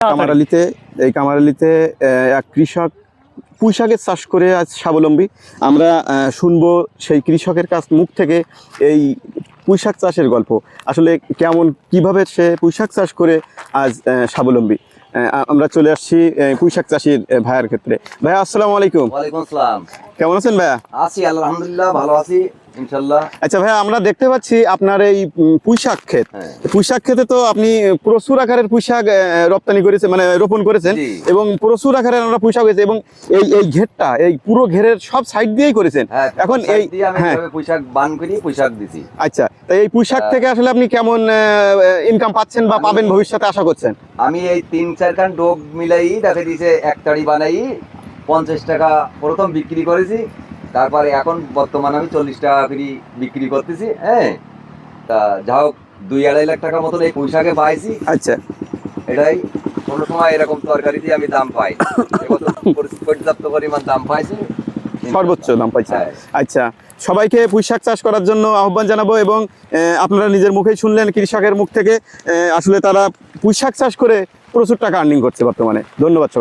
কামারহালিতে এক কৃষক পুঁই শাকের চাষ করে আজ স্বাবলম্বী। আমরা শুনবো সেই কৃষকের মুখ থেকে এই পুঁই শাক চাষের গল্প। আসলে কিভাবে সে পুঁই শাক চাষ করে আজ স্বাবলম্বী। আমরা চলে আসছি পুঁই শাক চাষির ভাইয়ার ক্ষেত্রে। ভাইয়া আসসালামু আলাইকুম। ওয়ালাইকুম আসসালাম। কেমন আছেন ভাইয়া? আছি আলহামদুলিল্লাহ, ভালো আছি ইনশাআল্লাহ। আচ্ছা ভাইয়া, আমরা দেখতে পাচ্ছি আপনার এই পুঁই শাক ক্ষেত। পুঁই শাক ক্ষেতে তো আপনি প্রচুর আকারের পুঁই শাক রপ্তানি করেছেন, মানে রোপণ করেছেন, এবং প্রচুর আকারের আমরা পুঁই শাক হয়েছে, এবং এই ঘেরটা, এই পুরো ঘেরের সব সাইড দিয়েই করেছেন। এখন এই পুঁই শাক বান করি, পুঁই শাক দিছি। আচ্ছা, তাই এই পুঁই শাক থেকে আসলে আপনি কেমন ইনকাম পাচ্ছেন বা পাবেন ভবিষ্যতে আশা করছেন? আমি এই 3-4 খান ডোব মিলাই দেখা দিয়েছে, এক তাড়ি বানাই 50 টাকা প্রথম বিক্রি করেছি। তারপরে এখন বর্তমানে আমি 40 টাকা করে বিক্রি করতেছি। তা যা হোক 2-2.5 লাখ টাকা মতন এই পুঁই শাকে পাইছি। আচ্ছা, এটাই কোনো সময় এরকম তরকারি দিয়ে আমি দাম পাই, পর্যাপ্ত পরিমাণ দাম পাইছি, সর্বোচ্চ দাম পাইছে। আচ্ছা, সবাইকে পুঁই শাক চাষ করার জন্য আহ্বান জানাবো, এবং আপনারা নিজের মুখেই শুনলেন কৃষকের মুখ থেকে, আসলে তারা পুঁই শাক চাষ করে প্রচুর টাকা আর্নিং করছে বর্তমানে। ধন্যবাদ সবাই।